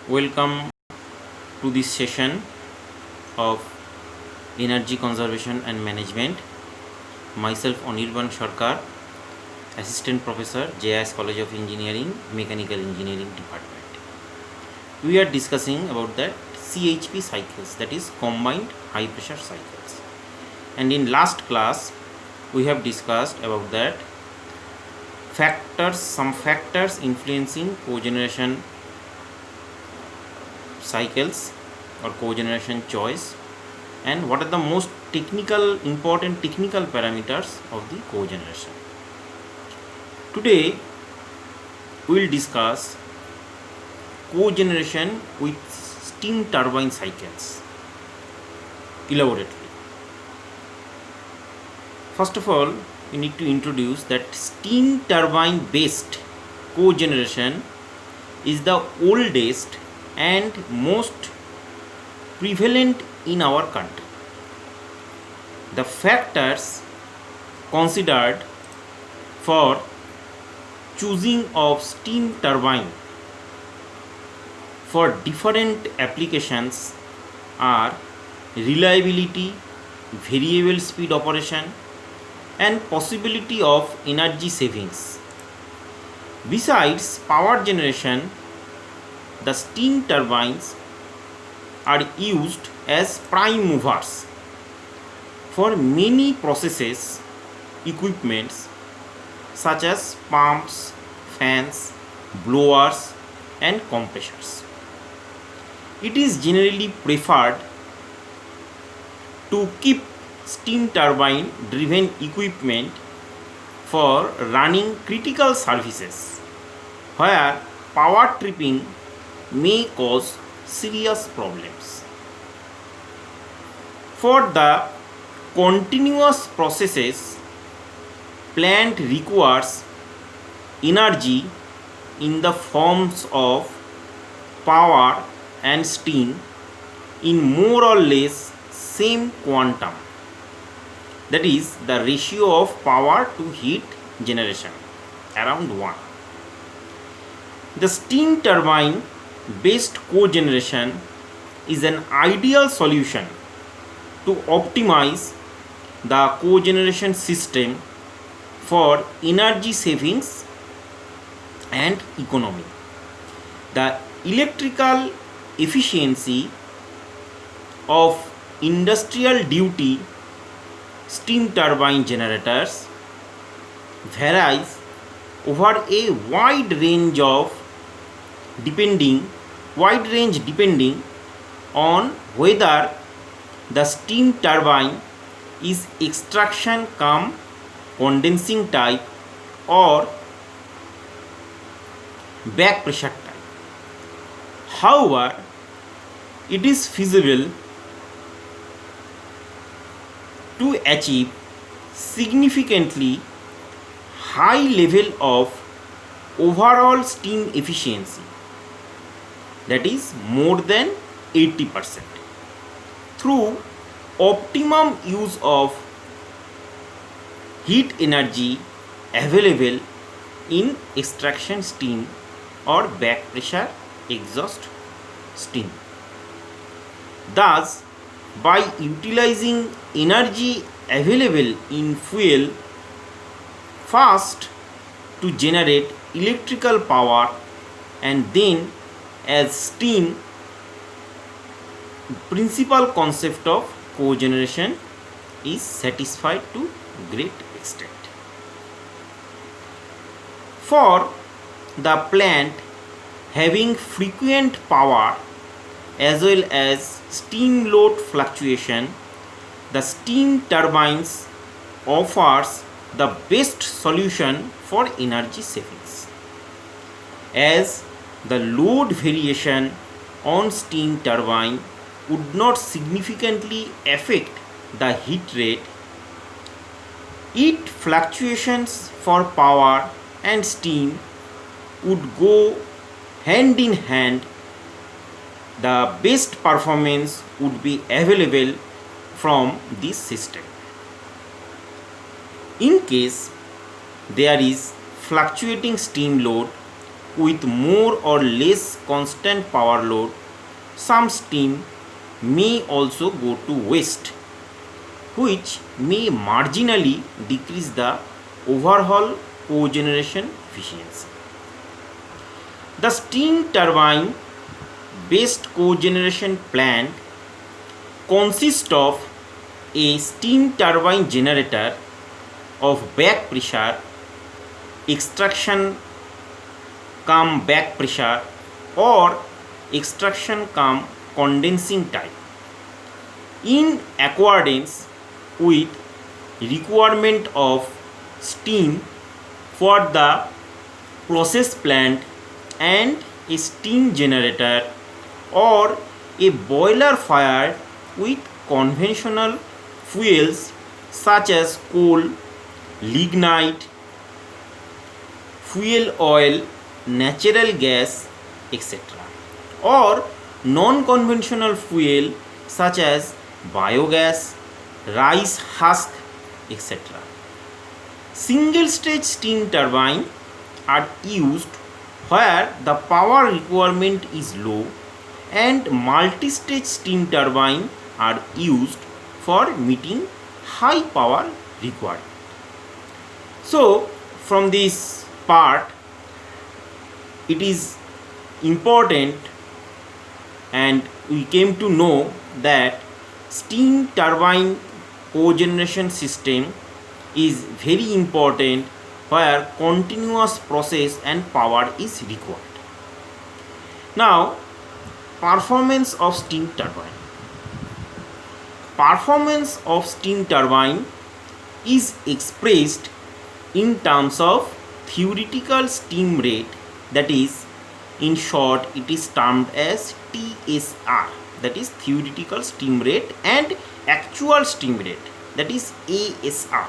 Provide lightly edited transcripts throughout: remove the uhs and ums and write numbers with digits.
Welcome to this session of Energy Conservation and Management. Myself Anirban Sarkar, Assistant Professor, JIS College of Engineering, Mechanical Engineering Department. We are discussing about the CHP cycles, that is combined high pressure cycles. And in last class we have discussed about that some factors influencing cogeneration cycles or cogeneration choice, and what are the most important technical parameters of the cogeneration. Today we will discuss cogeneration with steam turbine cycles elaborately. First of all, we need to introduce that steam turbine based cogeneration is the oldest and most prevalent in our country. The factors considered for choosing of steam turbine for different applications are reliability, variable speed operation, and possibility of energy savings. Besides power generation, the steam turbines are used as prime movers for many processes, equipments such as pumps, fans, blowers, and compressors. It is generally preferred to keep steam turbine driven equipment for running critical services where power tripping may cause serious problems. For the continuous processes, plant requires energy in the forms of power and steam in more or less same quantum, that is the ratio of power to heat generation, around 1. The steam turbine based cogeneration is an ideal solution to optimize the cogeneration system for energy savings and economy. The electrical efficiency of industrial duty steam turbine generators varies over a wide range depending on whether the steam turbine is extraction cum condensing type or back pressure type. However, it is feasible to achieve significantly high level of overall steam efficiency, that is more than 80%, through optimum use of heat energy available in extraction steam or back pressure exhaust steam. Thus, by utilizing energy available in fuel first to generate electrical power and then as steam, principal concept of cogeneration is satisfied to great extent. For the plant having frequent power as well as steam load fluctuation, the steam turbines offers the best solution for energy savings, as the load variation on steam turbine would not significantly affect the heat rate. Heat fluctuations for power and steam would go hand in hand. The best performance would be available from this system. In case there is fluctuating steam load, with more or less constant power load, some steam may also go to waste, which may marginally decrease the overall cogeneration efficiency. The steam turbine based cogeneration plant consists of a steam turbine generator of back pressure, extraction cum back pressure, or extraction cum condensing type, in accordance with requirement of steam for the process plant, and a steam generator or a boiler fired with conventional fuels such as coal, lignite, fuel oil, natural gas, etc., or non-conventional fuel such as biogas, rice husk, etc. Single stage steam turbine are used where the power requirement is low, and multi-stage steam turbine are used for meeting high power requirement. So from this part, it is important, and we came to know that steam turbine cogeneration system is very important where continuous process and power is required. Now, performance of steam turbine. Performance of steam turbine is expressed in terms of theoretical steam rate, that is, in short, it is termed as TSR, that is theoretical steam rate, and actual steam rate, that is ASR,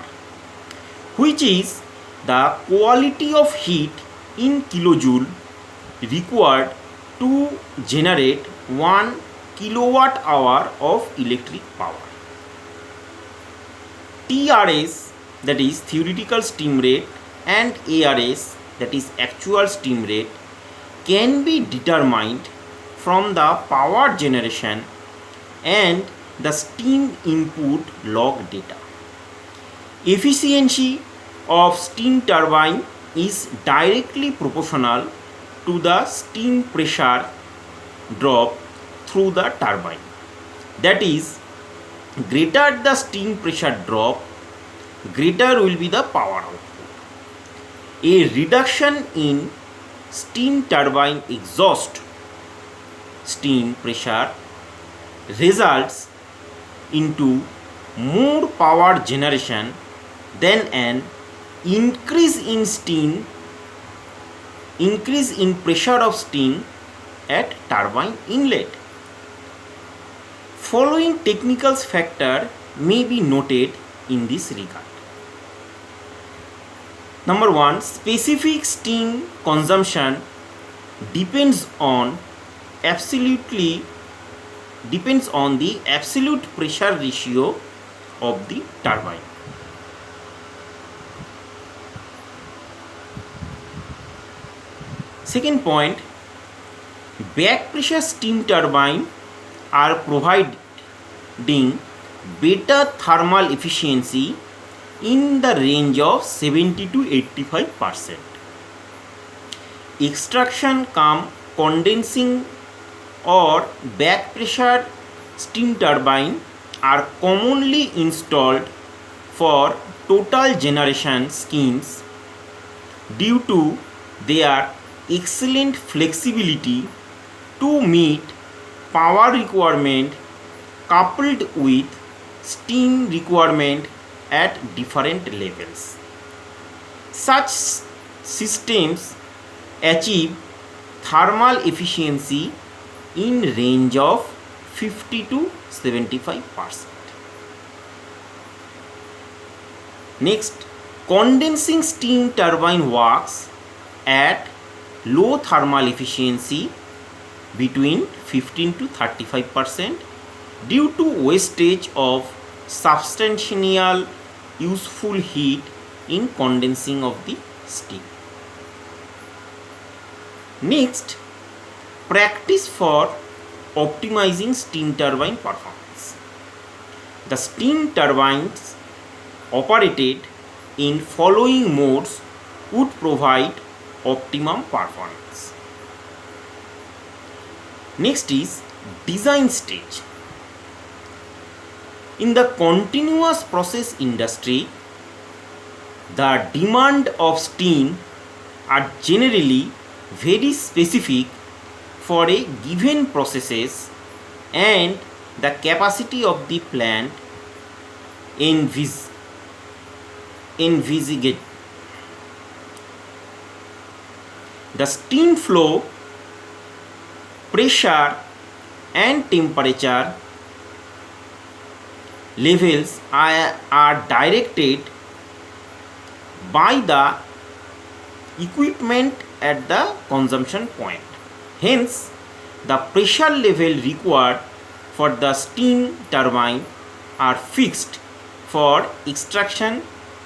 which is the quality of heat in kilojoule required to generate 1 kilowatt hour of electric power. TRS, that is theoretical steam rate, and ARS, that is actual steam rate, can be determined from the power generation and the steam input log data. Efficiency of steam turbine is directly proportional to the steam pressure drop through the turbine. That is, greater the steam pressure drop, greater will be the power output. A reduction in steam turbine exhaust steam pressure results into more power generation than an increase in pressure of steam at turbine inlet. Following technical factor may be noted in this regard. Number 1, specific steam consumption depends on the absolute pressure ratio of the turbine. Second point, back pressure steam turbine are providing better thermal efficiency in the range of 70 to 85%. Extraction cum condensing or back pressure steam turbine are commonly installed for total generation schemes due to their excellent flexibility to meet power requirement coupled with steam requirement at different levels. Such systems achieve thermal efficiency in range of 50 to 75%. Next, condensing steam turbine works at low thermal efficiency between 15 to 35% due to wastage of substantial useful heat in condensing of the steam. Next, practice for optimizing steam turbine performance. The steam turbines operated in following modes would provide optimum performance. Next is design stage. In the continuous process industry, the demand of steam are generally very specific for a given processes, and the capacity of the plant envisaged. The steam flow, pressure and temperature levels are directed by the equipment at the consumption point. Hence, the pressure level required for the steam turbine are fixed for extraction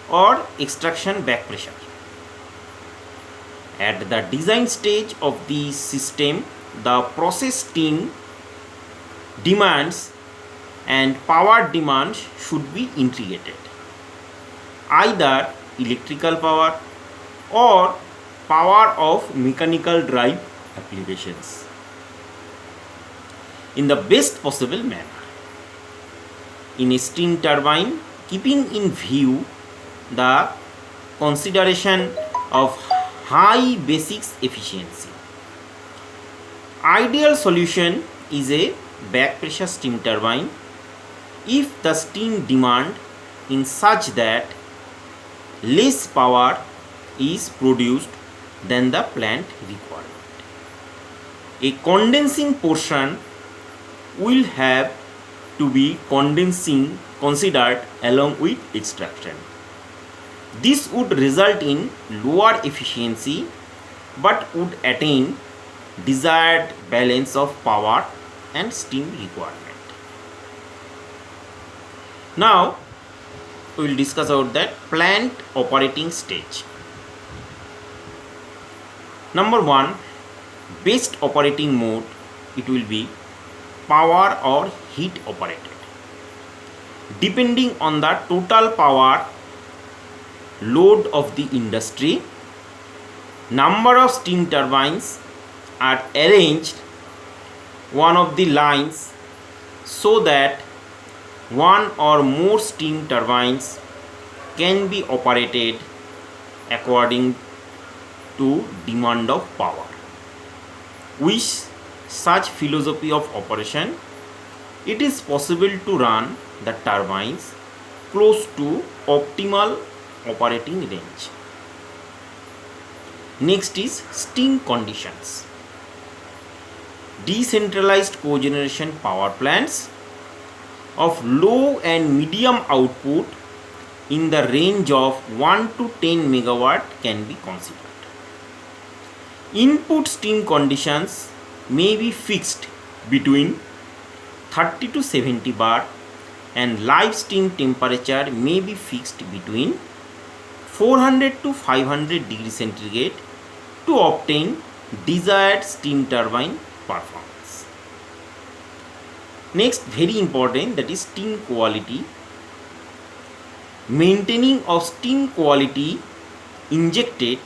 or extraction back pressure. At the design stage of the system, the process steam demands and power demands should be integrated. Either electrical power or power of mechanical drive applications in the best possible manner. In a steam turbine, keeping in view the consideration of high basics efficiency, ideal solution is a back pressure steam turbine if the steam demand in such that less power is produced than the plant requirement. A condensing portion will have to be condensing considered along with extraction. This would result in lower efficiency but would attain desired balance of power and steam requirement. Now we will discuss about that plant operating stage. Number 1, best operating mode, it will be power or heat operated. Depending on the total power load of the industry, number of steam turbines are arranged one of the lines so that one or more steam turbines can be operated according to demand of power. With such philosophy of operation, it is possible to run the turbines close to optimal operating range. Next is steam conditions. Decentralized cogeneration power plants of low and medium output in the range of 1 to 10 megawatt can be considered. Input steam conditions may be fixed between 30 to 70 bar, and live steam temperature may be fixed between 400 to 500 degrees centigrade to obtain desired steam turbine performance. Next, very important, that is steam quality. Maintaining of steam quality injected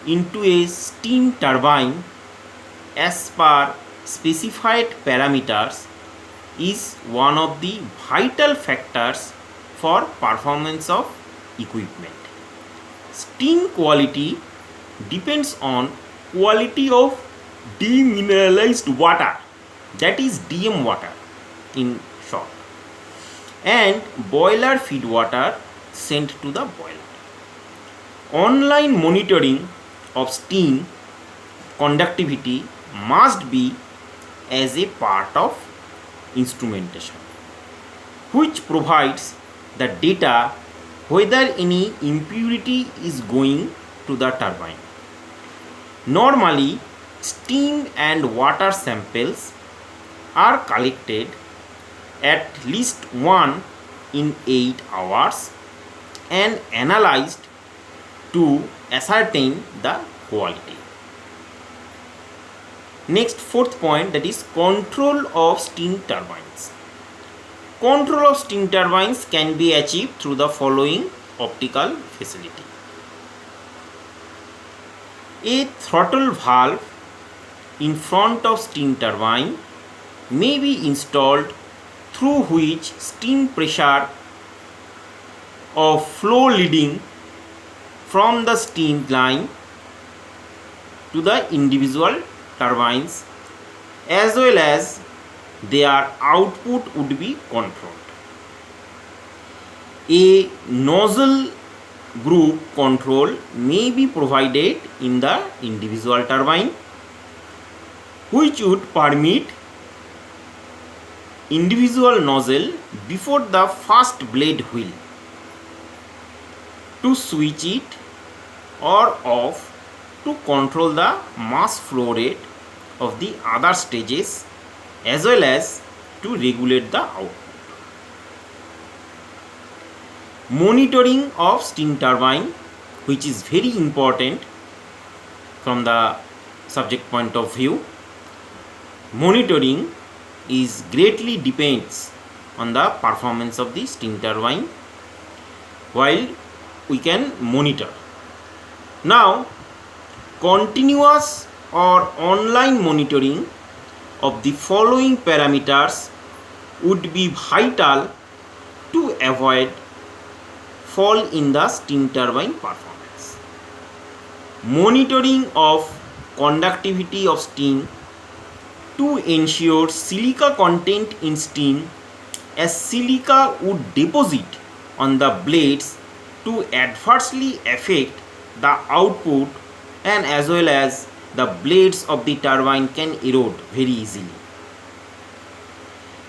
into a steam turbine as per specified parameters is one of the vital factors for performance of equipment. Steam quality depends on quality of demineralized water, that is DM water in short, and boiler feed water sent to the boiler. Online monitoring of steam conductivity must be as a part of instrumentation, which provides the data whether any impurity is going to the turbine. Normally, steam and water samples are collected at least 1 in 8 hours and analyzed to ascertain the quality. Next, fourth point, that is control of steam turbines. Control of steam turbines can be achieved through the following optical facility. A throttle valve in front of steam turbine may be installed through which steam pressure of flow leading from the steam line to the individual turbines as well as their output would be controlled. A nozzle group control may be provided in the individual turbine, which would permit individual nozzle before the first blade wheel to switch it or off to control the mass flow rate of the other stages as well as to regulate the output. Monitoring of steam turbine, which is very important from the subject point of view. Monitoring is greatly depends on the performance of the steam turbine while we can monitor. Now, continuous or online monitoring of the following parameters would be vital to avoid fall in the steam turbine performance. Monitoring of conductivity of steam to ensure silica content in steam, as silica would deposit on the blades to adversely affect the output, and as well as the blades of the turbine can erode very easily.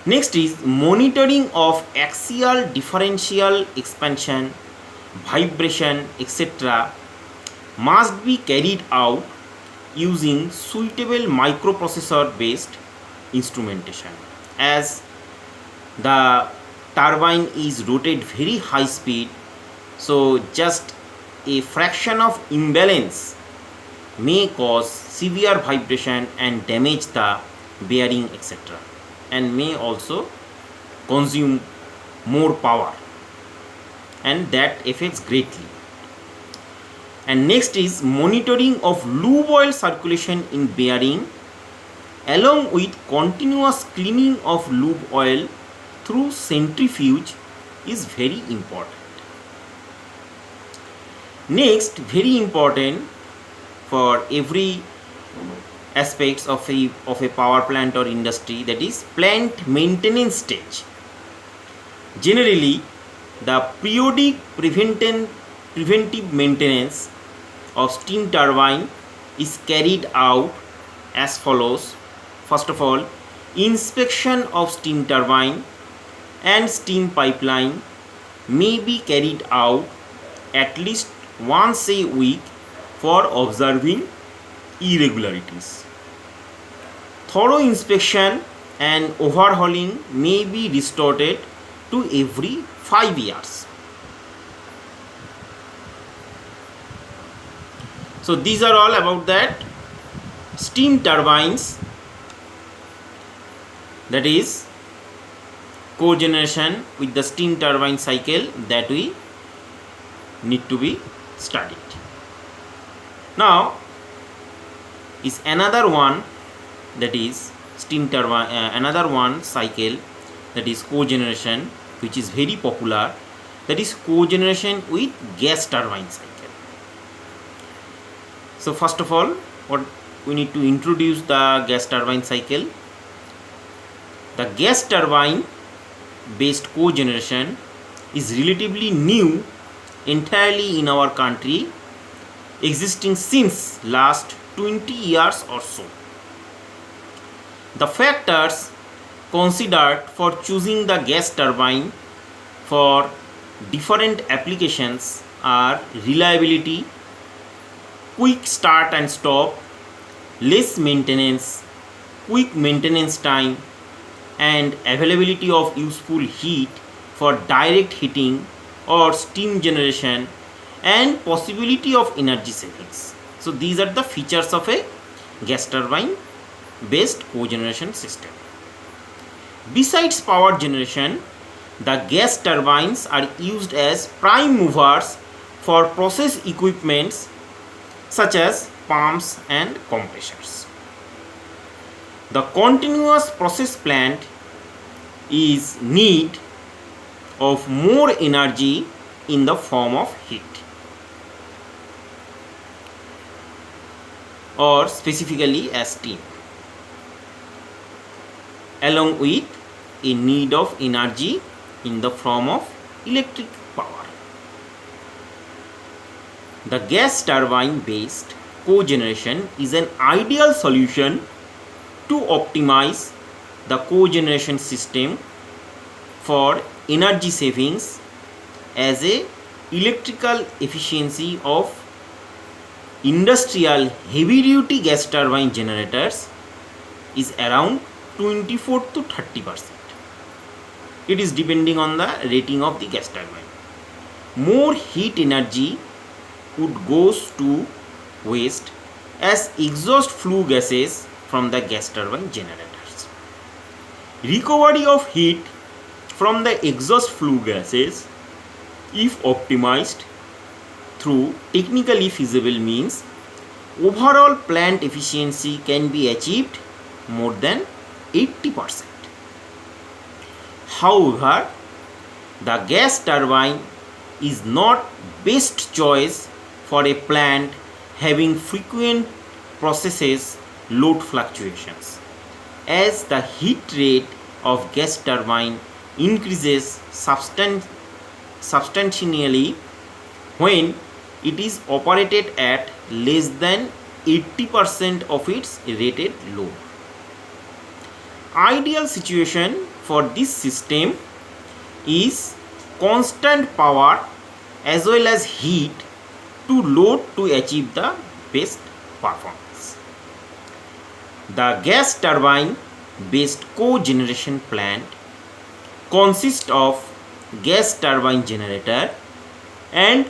Next is monitoring of axial differential expansion, vibration, etc. must be carried out using suitable microprocessor based instrumentation, as the turbine is rotated very high speed, so just a fraction of imbalance may cause severe vibration and damage the bearing, etc., and may also consume more power, and that affects greatly. And next is monitoring of lube oil circulation in bearing along with continuous cleaning of lube oil through centrifuge is very important. Next, very important for every aspects of a power plant or industry, that is plant maintenance stage. Generally, the periodic preventive maintenance of steam turbine is carried out as follows. First of all, inspection of steam turbine and steam pipeline may be carried out at least once a week for observing irregularities. Thorough inspection and overhauling may be restored to every 5 years. So these are all about that steam turbines, that is cogeneration with the steam turbine cycle, that we need to be studied. Now is another one, that is steam turbine, another one cycle, that is cogeneration, which is very popular, that is cogeneration with gas turbine cycle. So first of all, what we need to introduce the gas turbine cycle. The gas turbine based cogeneration is relatively new entirely in our country, existing since last 20 years or so. The factors considered for choosing the gas turbine for different applications are reliability, quick start and stop, less maintenance, quick maintenance time, and availability of useful heat for direct heating or steam generation, and possibility of energy savings. So these are the features of a gas turbine based cogeneration system. Besides power generation, the gas turbines are used as prime movers for process equipments such as pumps and compressors. The continuous process plant is need of more energy in the form of heat, or specifically as steam, along with a need of energy in the form of electric power. The gas turbine based cogeneration is an ideal solution to optimize the cogeneration system for energy savings, as a electrical efficiency of industrial heavy duty gas turbine generators is around 24 to 30%. It is depending on the rating of the gas turbine. More heat energy would goes to waste as exhaust flue gases from the gas turbine generators. Recovery of heat from the exhaust flue gases, if optimized through technically feasible means, overall plant efficiency can be achieved more than 80%. However, the gas turbine is not best choice for a plant having frequent processes load fluctuations, as the heat rate of gas turbine increases substantially when it is operated at less than 80% of its rated load. Ideal situation for this system is constant power as well as heat to load to achieve the best performance. The gas turbine based cogeneration plant consists of gas turbine generator and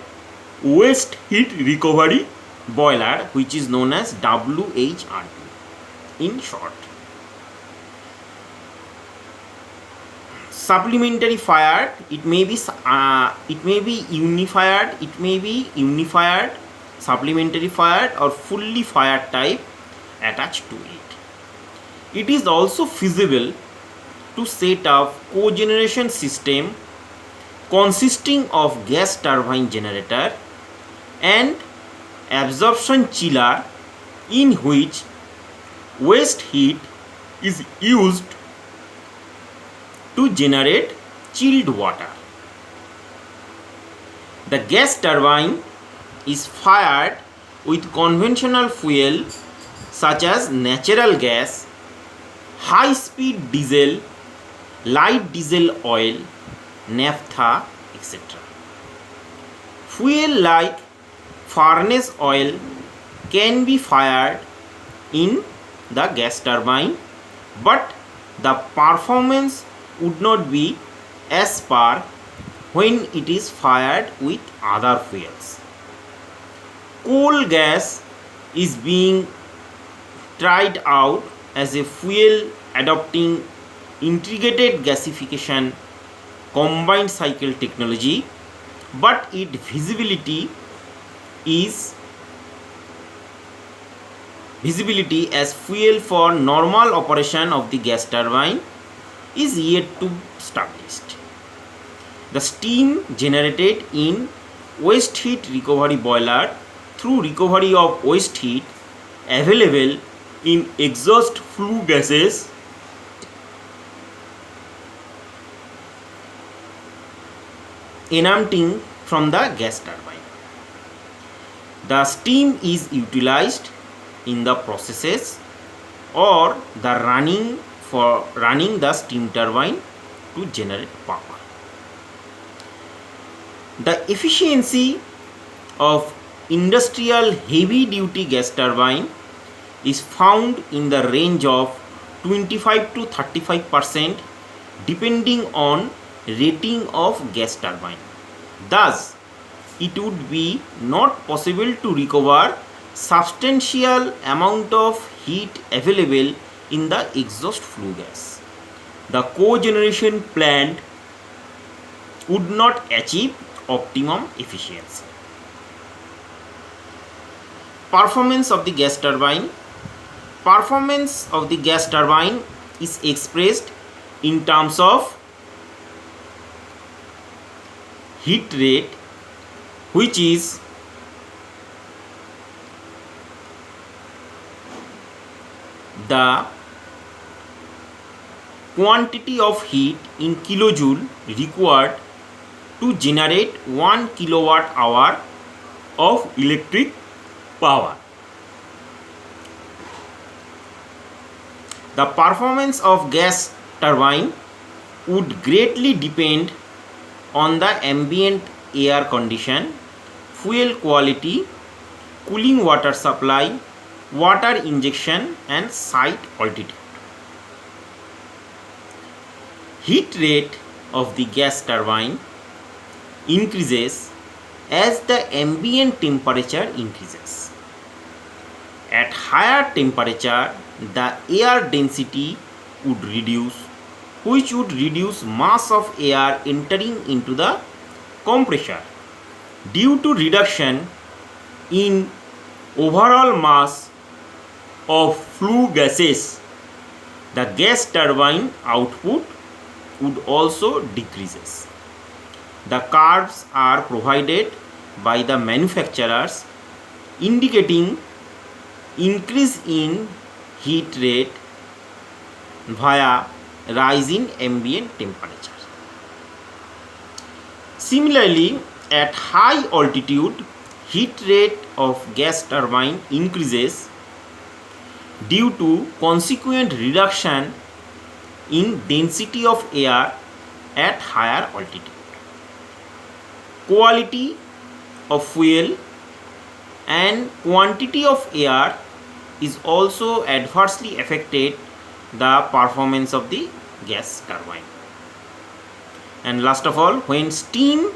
waste heat recovery boiler, which is known as WHRB in short. Supplementary fired, it may be unified, supplementary fired, or fully fired type attached to it. It is also feasible to set up cogeneration system consisting of gas turbine generator and absorption chiller, in which waste heat is used to generate chilled water. The gas turbine is fired with conventional fuel such as natural gas, high speed diesel, light diesel oil, naphtha, etc. Fuel like furnace oil can be fired in the gas turbine, but the performance would not be as per when it is fired with other fuels. Coal gas is being tried out as a fuel adopting integrated gasification combined cycle technology, but its visibility as fuel for normal operation of the gas turbine is yet to be established. The steam generated in waste heat recovery boiler through recovery of waste heat available in exhaust flue gases emanating from the gas turbine. The steam is utilized in the processes or the running the steam turbine to generate power. The efficiency of industrial heavy duty gas turbine is found in the range of 25 to 35% depending on rating of gas turbine. Thus, it would be not possible to recover substantial amount of heat available in the exhaust flue gas. The cogeneration plant would not achieve optimum efficiency. Performance of the gas turbine. Performance of the gas turbine is expressed in terms of heat rate, which is the quantity of heat in kilojoule required to generate 1 kilowatt hour of electric power. The performance of gas turbine would greatly depend on the ambient air condition, fuel quality, cooling water supply, water injection and site altitude. Heat rate of the gas turbine increases as the ambient temperature increases. At higher temperature, the air density would reduce, which would reduce mass of air entering into the compressor. Due to reduction in overall mass of flue gases, the gas turbine output would also decreases. The curves are provided by the manufacturers indicating increase in heat rate via rise in ambient temperature. Similarly, at high altitude, heat rate of gas turbine increases due to consequent reduction in density of air at higher altitude. Quality of fuel and quantity of air is also adversely affected the performance of the gas turbine. And last of all, when steam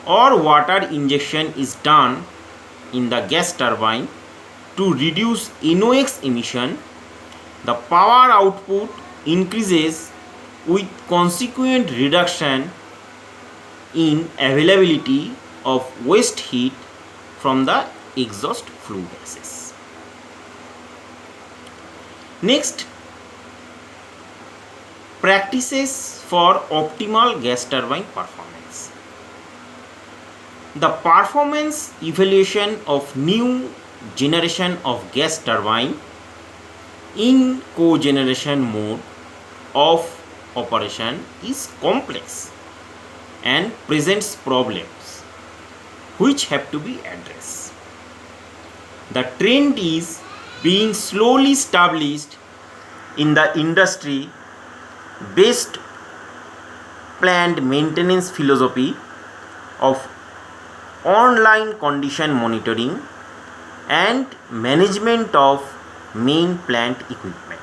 or water injection is done in the gas turbine to reduce NOx emission, the power output increases with consequent reduction in availability of waste heat from the exhaust flue gases. Next, practices for optimal gas turbine performance. The performance evaluation of new generation of gas turbine in cogeneration mode of operation is complex and presents problems which have to be addressed. The trend is being slowly established in the industry based planned maintenance philosophy of online condition monitoring and management of main plant equipment.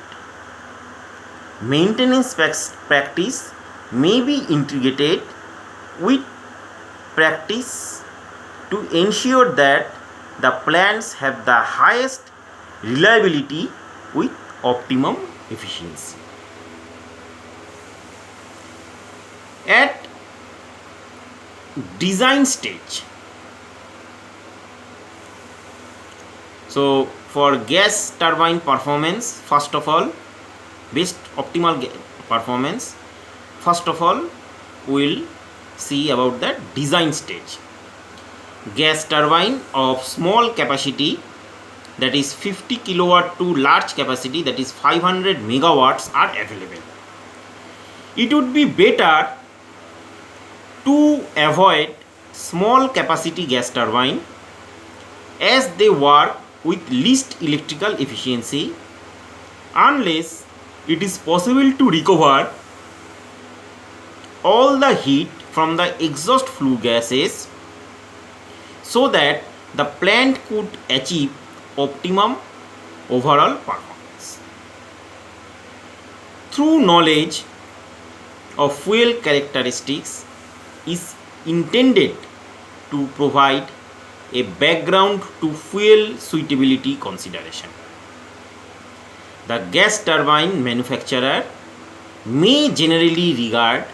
Maintenance practice may be integrated with practice to ensure that the plants have the highest reliability with optimum efficiency. At design stage, so for gas turbine performance, first of all, best optimal performance, first of all we'll see about the design stage. Gas turbine of small capacity, that is 50 kilowatt, to large capacity, that is 500 megawatts, are available. It would be better to avoid small capacity gas turbine as they work with least electrical efficiency unless it is possible to recover all the heat from the exhaust flue gases so that the plant could achieve optimum overall performance. Through knowledge of fuel characteristics is intended to provide a background to fuel suitability consideration. the gas turbine manufacturer may generally regard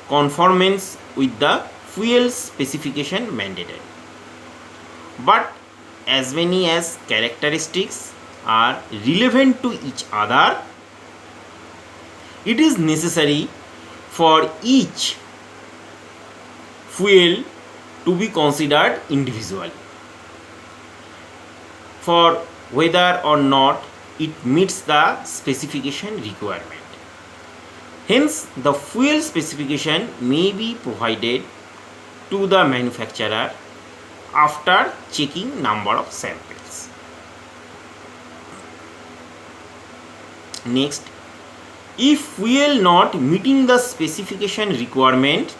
conformance with the fuel specification mandatory. But as many as characteristics are relevant to each other, it is necessary for each fuel to be considered individually for whether or not it meets the specification requirement. Hence, the fuel specification may be provided to the manufacturer after checking number of samples. Next, if fuel not meeting the specification requirement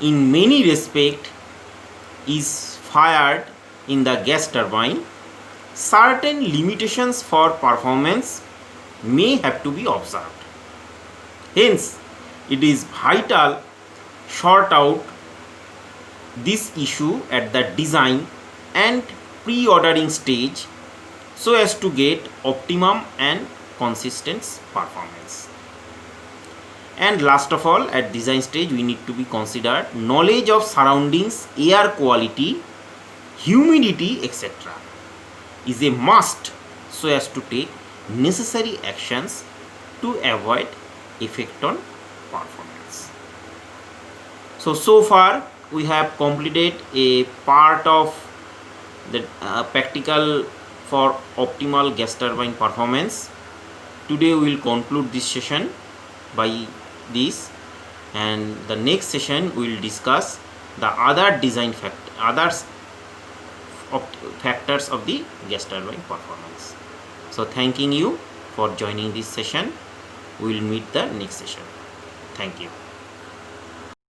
in many respects is fired in the gas turbine, certain limitations for performance may have to be observed. Hence, it is vital sort out this issue at the design and pre-ordering stage so as to get optimum and consistent performance. And last of all, at design stage we need to be considered knowledge of surroundings, air quality, humidity, etc. is a must so as to take necessary actions to avoid effect on performance. So far we have completed a part of the practical for optimal gas turbine performance. Today we will conclude this session by this, and the next session we will discuss the other design factors of the gas turbine performance. So thanking you for joining this session. We will meet the next session. Thank you.